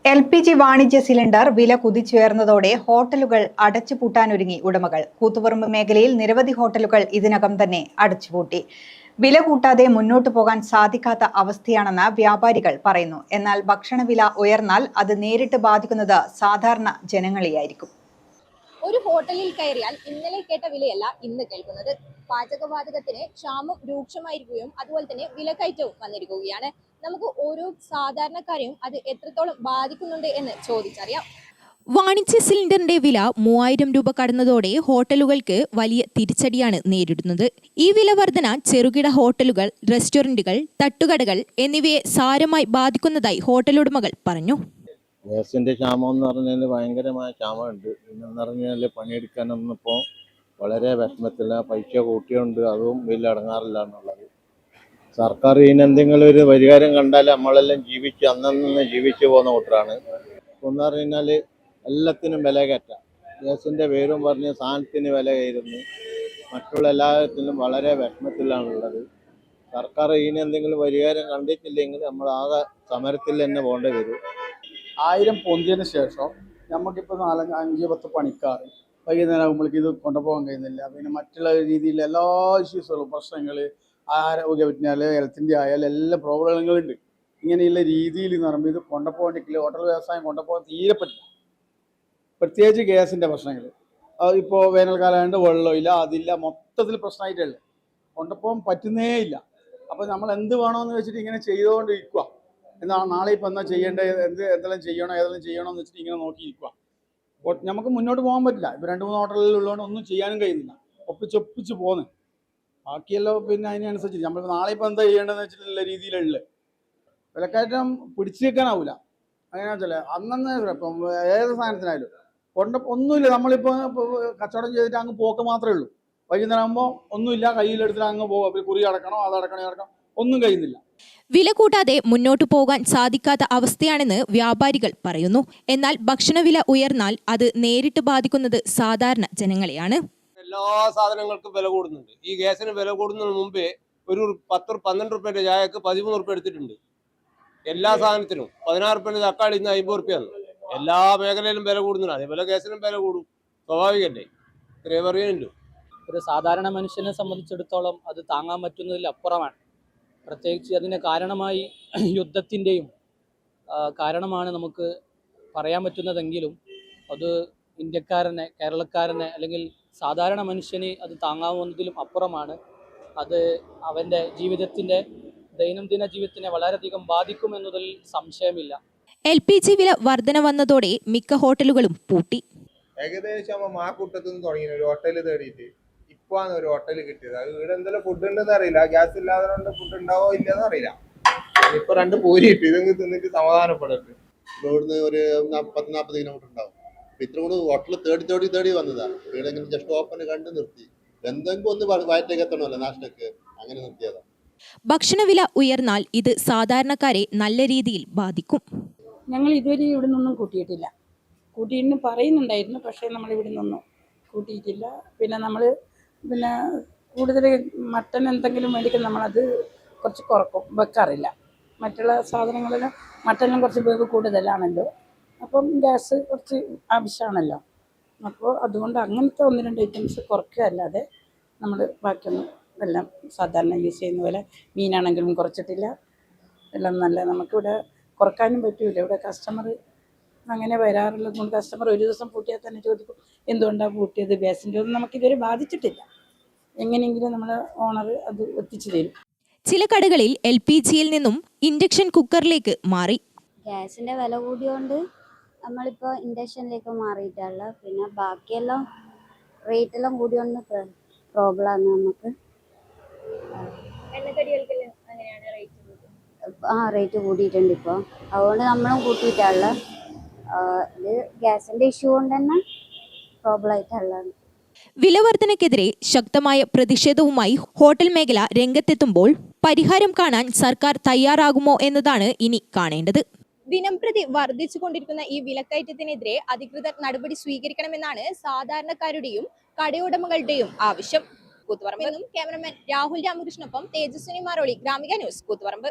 LPG വാണിജ്യ cylinder വില കുതിച്ചുയർന്നതോടെ ഹോട്ടലുകൾ അടച്ചുപൂട്ടാനൊരുങ്ങി ഉടമകൾ. കൂത്തുപറമ്പ് മേഖലയിൽ നിരവധി ഹോട്ടലുകൾ ഇതിനകം തന്നെ അടച്ചുപൂട്ടി. വില കൂട്ടാതെ മുന്നോട്ടു പോകാൻ സാധിക്കാത്ത അവസ്ഥയാണെന്ന് വ്യാപാരികൾ പറയുന്നു. എന്നാൽ ഭക്ഷണവില ഉയർന്നാൽ അത് നേരിട്ട് ബാധിക്കുന്നത് സാധാരണ ജനങ്ങളെയായിരിക്കും. ഒരു ഹോട്ടലിൽ കയറിയാൽ ഇന്നലെ കേട്ട വിലയല്ല ഇന്ന് കേൾക്കുന്നത്. പാചകവാതകത്തിന് ക്ഷാമം രൂക്ഷമായിരിക്കുകയും അതുപോലെ തന്നെ വിലക്കയറ്റവും വന്നിരിക്കുകയാണ്. നമുക്ക് ഓരോ സാധാരണക്കാരെയും അത് എത്രത്തോളം ബാധിക്കുന്നുണ്ട് എന്ന് ചോദിച്ചറിയാം. വാണിജ്യ സിലിണ്ടറിന്റെ വില 3000 രൂപ കടന്നതോടെ ഹോട്ടലുകൾക്ക് വലിയ തിരിച്ചടിയാണ് നേരിടുന്നത്. ഈ വില വർധന ചെറുകിട ഹോട്ടലുകൾ, റെസ്റ്റോറന്റുകൾ, തട്ടുകടകൾ എന്നിവയെ സാരമായി ബാധിക്കുന്നതായി ഹോട്ടലുടമകൾ പറഞ്ഞു. ഗ്യാസിൻ്റെ ക്ഷാമം എന്ന് പറഞ്ഞാൽ ഭയങ്കരമായ ക്ഷാമമുണ്ട്. പിന്നെന്ന് പറഞ്ഞാൽ പണിയെടുക്കാനൊന്നും ഇപ്പോൾ വളരെ വിഷമത്തില്ല. പൈസ കൂട്ടിയുണ്ട്, അതും വലിയ അടങ്ങാറില്ല എന്നുള്ളത്. സർക്കാർ ഇതിനെന്തെങ്കിലും ഒരു പരിഹാരം കണ്ടാൽ നമ്മളെല്ലാം അന്നന്ന് ജീവിച്ചു പോകുന്ന കൂട്ടരാണ്. ഇപ്പോൾ എന്ന് പറഞ്ഞാൽ എല്ലാത്തിനും വില കയറ്റാം. ഗ്യാസിൻ്റെ പേരും പറഞ്ഞ് സാധനത്തിന് വില കയറുന്നു. മറ്റുള്ള എല്ലാത്തിനും വളരെ വിഷമത്തിലാണുള്ളത്. സർക്കാർ ഇതിനെന്തെങ്കിലും പരിഹാരം കണ്ടിട്ടില്ലെങ്കിൽ നമ്മൾ ആകെ സമരത്തിൽ തന്നെ പോകേണ്ടി വരും. 1000 പൊന്തിയതിന് ശേഷം നമുക്കിപ്പോൾ 4-5-10 പണിക്കാർ വൈകുന്നേരം ആകുമ്പോഴേക്ക് ഇത് കൊണ്ടുപോകാൻ കഴിയുന്നില്ല. പിന്നെ മറ്റുള്ള രീതിയിൽ എല്ലാ ഇഷ്യൂസുകളും, പ്രശ്നങ്ങൾ, ആരോഗ്യ പറ്റിയാൽ ഹെൽത്തിൻ്റെ ആയാലും എല്ലാ പ്രോബ്ലങ്ങളുണ്ട്. ഇങ്ങനെയുള്ള രീതിയിൽ എന്ന് പറയുമ്പോൾ ഇത് കൊണ്ടുപോകണമെങ്കിൽ ഹോട്ടൽ വ്യവസായം കൊണ്ടുപോകാൻ തീരെ പറ്റില്ല. പ്രത്യേകിച്ച് ഗ്യാസിൻ്റെ പ്രശ്നങ്ങൾ, ഇപ്പോൾ വേനൽക്കാലമായതുകൊണ്ട് വെള്ളമില്ല, അതില്ല, മൊത്തത്തിൽ പ്രശ്നമായിട്ടുള്ളത്. കൊണ്ടുപോകാൻ പറ്റുന്നേ ഇല്ല. അപ്പോൾ നമ്മൾ എന്ത് വേണമെന്ന് വെച്ചിട്ട് ഇങ്ങനെ ചെയ്തുകൊണ്ടിരിക്കുക. എന്നാൽ നാളെ ഇപ്പം എന്താ ചെയ്യേണ്ടത്, ഏതെല്ലാം ചെയ്യണോ എന്ന് വെച്ചിട്ട് ഇങ്ങനെ നോക്കിയിരിക്കുക. നമുക്ക് മുന്നോട്ട് പോകാൻ പറ്റില്ല. ഇപ്പോൾ 2-3 ഹോട്ടലുകളുള്ളതുകൊണ്ട് ഒന്നും ചെയ്യാനും കഴിയുന്നില്ല. ഒപ്പിച്ചൊപ്പിച്ച് പോന്ന് ബാക്കിയെല്ലാം പിന്നെ അതിനനുസരിച്ച് നമ്മൾ നാളെ ഇപ്പം എന്താ ചെയ്യേണ്ടതെന്ന് വെച്ചിട്ടുള്ള രീതിയിലുള്ള വിലക്കയറ്റം പിടിച്ചു നിൽക്കാനാവില്ല. അങ്ങനെ വെച്ചാൽ അന്നന്ന് ഇപ്പം ഏത് സാധനത്തിനായാലും ഒന്നുമില്ല. നമ്മളിപ്പോൾ കച്ചവടം ചെയ്തിട്ട് അങ്ങ് പോക്ക് മാത്രമേ ഉള്ളൂ. വൈകുന്നേരം ആകുമ്പോൾ ഒന്നുമില്ല, കയ്യിലെടുത്തിട്ട് അങ്ങ് പോകുക. കുറി അടക്കണോ, അതടക്കണോ, ഒന്നും കഴിയുന്നില്ല. വില കൂട്ടാതെ മുന്നോട്ടു പോകാൻ സാധിക്കാത്ത അവസ്ഥയാണെന്ന് വ്യാപാരികൾ പറയുന്നു. എന്നാൽ ഭക്ഷണവില ഉയർന്നാൽ അത് നേരിട്ട് ബാധിക്കുന്നത് സാധാരണ ജനങ്ങളെയാണ്. എല്ലാ സാധനങ്ങൾക്കും വില കൂടുന്നുണ്ട്. ഈ ഗ്യാസിന് വില കൂടുന്നതിന് മുമ്പേ ഒരു 10-12 റുപ്യന്റെ ചായക്ക് 13 റുപ്യ എടുത്തിട്ടുണ്ട്. എല്ലാ സാധനത്തിനും 16 റുപ്യന്റെ തക്കാളി ഇന്ന് 50 റുപ്യാണ്. എല്ലാ മേഖലയിലും വില കൂടുന്നുണ്ട്. അതേപോലെ ഗ്യാസിനും വില കൂടും, സ്വാഭാവികല്ലേ. ഇത്രേ പറയുന്നുണ്ട്. ഒരു സാധാരണ മനുഷ്യനെ സംബന്ധിച്ചിടത്തോളം അത് താങ്ങാൻ പറ്റുന്നതിൽ അപ്പുറമാണ്. പ്രത്യേകിച്ച് അതിന് കാരണമായി യുദ്ധത്തിൻ്റെയും കാരണമാണ് നമുക്ക് പറയാൻ പറ്റുന്നതെങ്കിലും അത് ഇന്ത്യക്കാരനെ, കേരളക്കാരനെ അല്ലെങ്കിൽ സാധാരണ മനുഷ്യന് അത് താങ്ങാവുന്നതിലും അപ്പുറമാണ്. അത് അവൻ്റെ ദൈനംദിന ജീവിതത്തിനെ വളരെയധികം ബാധിക്കുമെന്നതിൽ സംശയമില്ല. LPG വില വർധന വന്നതോടെ മിക്ക ഹോട്ടലുകളും പൂട്ടി. ഏകദേശം ആ കൂട്ടത്തിൽ നിന്ന് തുടങ്ങി ഒരു ഹോട്ടൽ തേടിയിട്ട് ഇപ്പാണ് ഒരു ഹോട്ടൽ കിട്ടിയത്. അത് ഇവിടെ എന്തെല്ലാം ഫുഡ് ഉണ്ടെന്ന് അറിയില്ല. ഗ്യാസ് ഇല്ലാതെ ഫുഡ് ഉണ്ടാവോ ഇല്ലെന്ന് അറിയില്ല. ഇപ്പൊ 2 പൂരി കിട്ടി. ഇതെങ്കിൽ തിന്നിട്ട് സമാധാനപ്പെടട്ടെ. ഇവിടുന്ന് ഒരു 10-40 കിലോമീറ്റർ ഉണ്ടാവും. ഇത്ര കൂടെ ഹോട്ടൽ തേടി വന്നതാണ്. ഇവിടെ ജസ്റ്റ് ഓപ്പൺ കണ്ട് നിർത്തി. എന്തെങ്കിലും ഒന്ന് വയറ്റേക്ക് എത്തണമല്ലോ, നാഷ്ടക്ക്, അങ്ങനെ നിർത്തിയതാണ്. ഭക്ഷണവില ഉയർന്നാൽ ഇത് സാധാരണക്കാരെ നല്ല രീതിയിൽ ബാധിക്കും. ഞങ്ങൾ ഇതുവരെ ഇവിടെ നിന്നൊന്നും കൂട്ടിയിട്ടില്ല. കൂട്ടിയിട്ട് പറയുന്നുണ്ടായിരുന്നു, പക്ഷേ നമ്മൾ ഇവിടെ നിന്നൊന്നും കൂട്ടിയിട്ടില്ല. പിന്നെ കൂടുതൽ മട്ടൻ എന്തെങ്കിലും മേടിക്കാൻ നമ്മളത് കുറച്ച് കുറക്കും, വെക്കാറില്ല. മറ്റുള്ള സാധനങ്ങളിലും മട്ടനിലും കുറച്ച് വേവ് കൂടുതലാണല്ലോ, അപ്പം ഗ്യാസ് കുറച്ച് ആവശ്യമാണല്ലോ. അപ്പോൾ അതുകൊണ്ട് അങ്ങനത്തെ 1-2 ഐറ്റംസ് കുറയ്ക്കുക അല്ലാതെ നമ്മൾ ബാക്കിയൊന്നും എല്ലാം സാധാരണ യൂസ് ചെയ്യുന്ന പോലെ മീനാണെങ്കിലും കുറച്ചിട്ടില്ല. എല്ലാം നല്ല നമുക്കിവിടെ കുറക്കാനും പറ്റില്ല. ഇവിടെ കസ്റ്റമർ അങ്ങനെ വരാറുള്ളത് കൊണ്ട് കസ്റ്റമർ ഒരു ദിവസം പൂട്ടിയാൽ തന്നെ ചോദിക്കും എന്തുകൊണ്ടാണ് പൂട്ടിയത്. ഗ്യാസിൻ്റെ ഒന്നും നമുക്കിതുവരെ ബാധിച്ചിട്ടില്ല. എങ്ങനെയെങ്കിലും നമ്മുടെ ഓണർ അത് എത്തിച്ചു തരും. ചില കടകളിൽ LPGയിൽ നിന്നും ഇൻഡക്ഷൻ കുക്കറിലേക്ക് മാറി. ഗ്യാസിൻ്റെ വില കൂടിയോണ്ട് നമ്മളിപ്പോൾ ഇൻഡക്ഷനിലേക്ക് മാറിയിട്ടല്ല. പിന്നെ ബാക്കിയെല്ലാം റേറ്റെല്ലാം കൂടിയോണ്ട് പ്രോബ്ലമാണ് നമുക്ക്. റേറ്റ് കൂടിയിട്ടുണ്ട് ഇപ്പോൾ. അതുകൊണ്ട് നമ്മളും കൂട്ടിയിട്ടല്ല. ഇത് ഗ്യാസിൻ്റെ ഇഷ്യൂ കൊണ്ട് തന്നെ പ്രോബ്ലം ആയിട്ടുള്ളത്. വില വർധനയ്ക്കെതിരെ ശക്തമായ പ്രതിഷേധവുമായി ഹോട്ടൽ മേഖല രംഗത്തെത്തുമ്പോൾ പരിഹാരം കാണാൻ സർക്കാർ തയ്യാറാകുമോ എന്നതാണ് ഇനി കാണേണ്ടത്. ദിനംപ്രതി വർദ്ധിച്ചുകൊണ്ടിരിക്കുന്ന ഈ വിലക്കയറ്റത്തിനെതിരെ അധികൃതർ നടപടി സ്വീകരിക്കണമെന്നാണ് സാധാരണക്കാരുടെയും കടയുടമകളുടെയും ആവശ്യം. കൂത്തുപറമ്പ് നിന്നും ക്യാമറമാൻ രാഹുൽ രാമകൃഷ്ണനൊപ്പം തേജസ്വിനി മാറോളി, ഗ്രാമിക ന്യൂസ്, കൂത്തുപറമ്പ്.